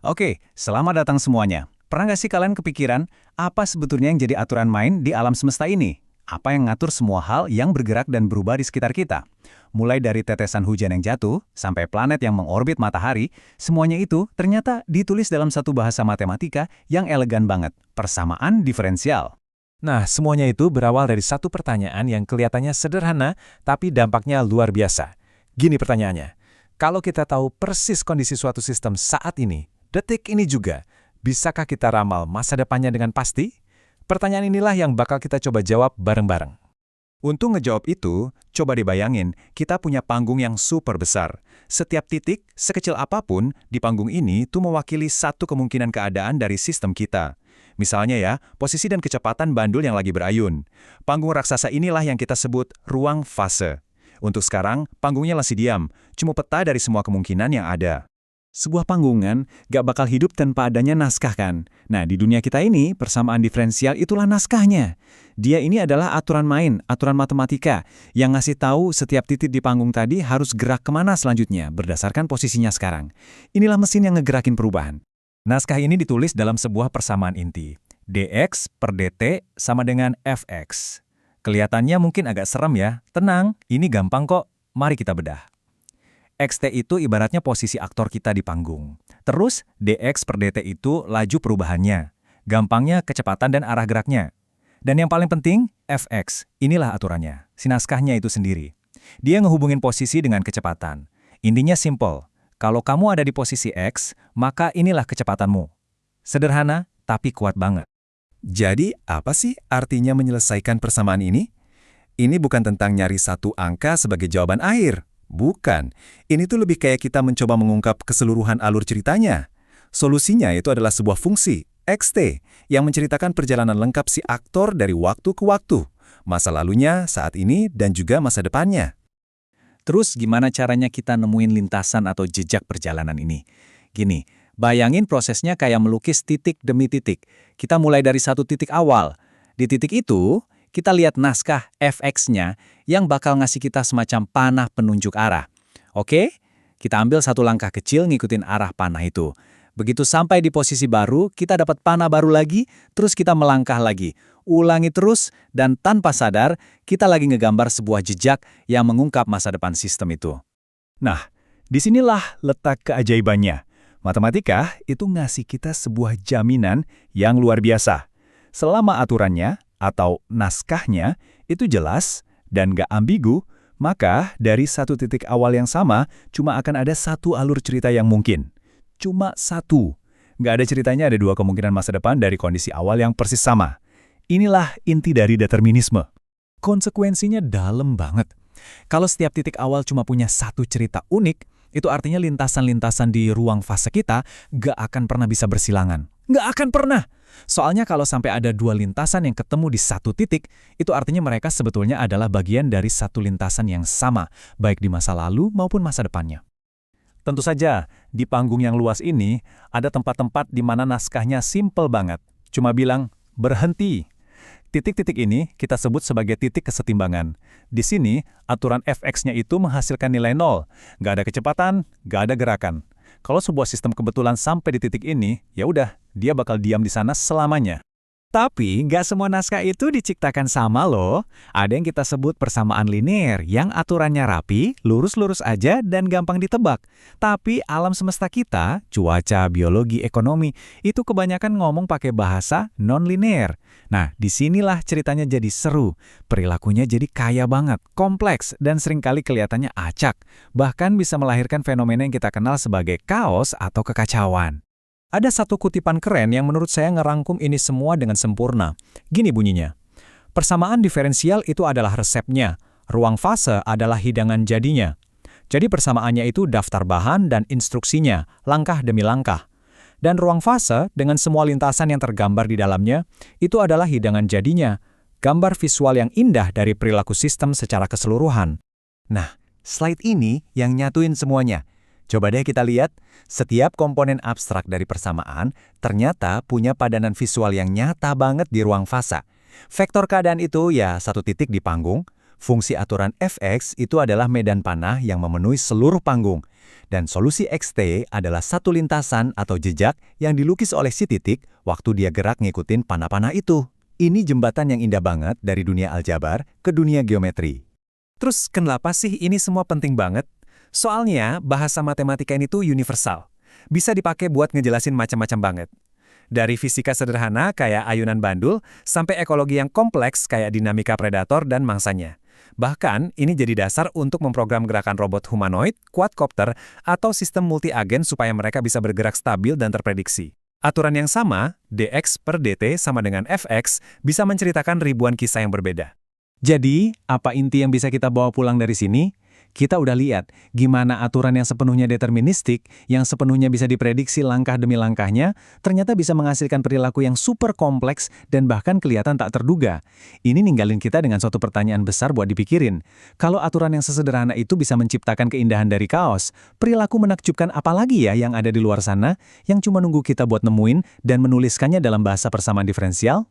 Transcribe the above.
Oke, selamat datang semuanya. Pernah nggak sih kalian kepikiran, apa sebetulnya yang jadi aturan main di alam semesta ini? Apa yang ngatur semua hal yang bergerak dan berubah di sekitar kita? Mulai dari tetesan hujan yang jatuh, sampai planet yang mengorbit matahari, semuanya itu ternyata ditulis dalam satu bahasa matematika yang elegan banget, persamaan diferensial. Nah, semuanya itu berawal dari satu pertanyaan yang kelihatannya sederhana, tapi dampaknya luar biasa. Gini pertanyaannya, kalau kita tahu persis kondisi suatu sistem saat ini, detik ini juga, bisakah kita ramal masa depannya dengan pasti? Pertanyaan inilah yang bakal kita coba jawab bareng-bareng. Untuk ngejawab itu, coba dibayangin, kita punya panggung yang super besar. Setiap titik, sekecil apapun, di panggung ini tuh mewakili satu kemungkinan keadaan dari sistem kita. Misalnya ya, posisi dan kecepatan bandul yang lagi berayun. Panggung raksasa inilah yang kita sebut ruang fase. Untuk sekarang, panggungnya masih diam, cuma peta dari semua kemungkinan yang ada. Sebuah panggungan gak bakal hidup tanpa adanya naskah kan? Nah, di dunia kita ini, persamaan diferensial itulah naskahnya. Dia ini adalah aturan main, aturan matematika, yang ngasih tahu setiap titik di panggung tadi harus gerak kemana selanjutnya, berdasarkan posisinya sekarang. Inilah mesin yang ngegerakin perubahan. Naskah ini ditulis dalam sebuah persamaan inti. dx per dt sama dengan fx. Kelihatannya mungkin agak serem ya. Tenang, ini gampang kok. Mari kita bedah. Xt itu ibaratnya posisi aktor kita di panggung. Terus, dx per dt itu laju perubahannya. Gampangnya kecepatan dan arah geraknya. Dan yang paling penting, fx. Inilah aturannya. Si naskahnya itu sendiri. Dia ngehubungin posisi dengan kecepatan. Intinya simple. Kalau kamu ada di posisi X, maka inilah kecepatanmu. Sederhana, tapi kuat banget. Jadi, apa sih artinya menyelesaikan persamaan ini? Ini bukan tentang nyari satu angka sebagai jawaban akhir. Bukan. Ini tuh lebih kayak kita mencoba mengungkap keseluruhan alur ceritanya. Solusinya itu adalah sebuah fungsi, xt, yang menceritakan perjalanan lengkap si aktor dari waktu ke waktu. Masa lalunya, saat ini, dan juga masa depannya. Terus gimana caranya kita nemuin lintasan atau jejak perjalanan ini? Gini, bayangin prosesnya kayak melukis titik demi titik. Kita mulai dari satu titik awal. Di titik itu, kita lihat naskah fx-nya yang bakal ngasih kita semacam panah penunjuk arah. Oke? Kita ambil satu langkah kecil ngikutin arah panah itu. Begitu sampai di posisi baru, kita dapat panah baru lagi, terus kita melangkah lagi. Ulangi terus, dan tanpa sadar, kita lagi ngegambar sebuah jejak yang mengungkap masa depan sistem itu. Nah, disinilah letak keajaibannya. Matematika itu ngasih kita sebuah jaminan yang luar biasa. Selama aturannya, atau naskahnya, itu jelas dan gak ambigu, maka dari satu titik awal yang sama, cuma akan ada satu alur cerita yang mungkin. Cuma satu. Gak ada ceritanya ada dua kemungkinan masa depan dari kondisi awal yang persis sama. Inilah inti dari determinisme. Konsekuensinya dalam banget. Kalau setiap titik awal cuma punya satu cerita unik, itu artinya lintasan-lintasan di ruang fase kita gak akan pernah bisa bersilangan. Gak akan pernah! Soalnya kalau sampai ada dua lintasan yang ketemu di satu titik, itu artinya mereka sebetulnya adalah bagian dari satu lintasan yang sama, baik di masa lalu maupun masa depannya. Tentu saja, di panggung yang luas ini, ada tempat-tempat di mana naskahnya simple banget. Cuma bilang, berhenti. Titik-titik ini kita sebut sebagai titik kesetimbangan. Di sini, aturan fx-nya itu menghasilkan nilai 0. Nggak ada kecepatan, nggak ada gerakan. Kalau sebuah sistem kebetulan sampai di titik ini, ya udah, dia bakal diam di sana selamanya. Tapi, nggak semua naskah itu diciptakan sama loh. Ada yang kita sebut persamaan linear, yang aturannya rapi, lurus-lurus aja, dan gampang ditebak. Tapi alam semesta kita, cuaca, biologi, ekonomi, itu kebanyakan ngomong pakai bahasa non-linear. Nah, disinilah ceritanya jadi seru. Perilakunya jadi kaya banget, kompleks, dan seringkali kelihatannya acak. Bahkan bisa melahirkan fenomena yang kita kenal sebagai kaos atau kekacauan. Ada satu kutipan keren yang menurut saya ngerangkum ini semua dengan sempurna. Gini bunyinya, persamaan diferensial itu adalah resepnya, ruang fase adalah hidangan jadinya. Jadi persamaannya itu daftar bahan dan instruksinya, langkah demi langkah. Dan ruang fase dengan semua lintasan yang tergambar di dalamnya, itu adalah hidangan jadinya, gambar visual yang indah dari perilaku sistem secara keseluruhan. Nah, slide ini yang nyatuin semuanya. Coba deh kita lihat, setiap komponen abstrak dari persamaan ternyata punya padanan visual yang nyata banget di ruang fase. Vektor keadaan itu ya satu titik di panggung, Fungsi aturan Fx itu adalah medan panah yang memenuhi seluruh panggung. Dan solusi xt adalah satu lintasan atau jejak yang dilukis oleh si titik waktu dia gerak ngikutin panah-panah itu. Ini jembatan yang indah banget dari dunia aljabar ke dunia geometri. Terus kenapa sih ini semua penting banget? Soalnya bahasa matematika ini tuh universal. Bisa dipakai buat ngejelasin macam-macam banget. Dari fisika sederhana kayak ayunan bandul, sampai ekologi yang kompleks kayak dinamika predator dan mangsanya. Bahkan, ini jadi dasar untuk memprogram gerakan robot humanoid, quadcopter, atau sistem multi-agen supaya mereka bisa bergerak stabil dan terprediksi. Aturan yang sama, dx per dt sama dengan fx, bisa menceritakan ribuan kisah yang berbeda. Jadi, apa inti yang bisa kita bawa pulang dari sini? Kita udah lihat gimana aturan yang sepenuhnya deterministik, yang sepenuhnya bisa diprediksi langkah demi langkahnya, ternyata bisa menghasilkan perilaku yang super kompleks dan bahkan kelihatan tak terduga. Ini ninggalin kita dengan suatu pertanyaan besar buat dipikirin. Kalau aturan yang sesederhana itu bisa menciptakan keindahan dari kaos, perilaku menakjubkan apa lagi ya yang ada di luar sana, yang cuma nunggu kita buat nemuin dan menuliskannya dalam bahasa persamaan diferensial?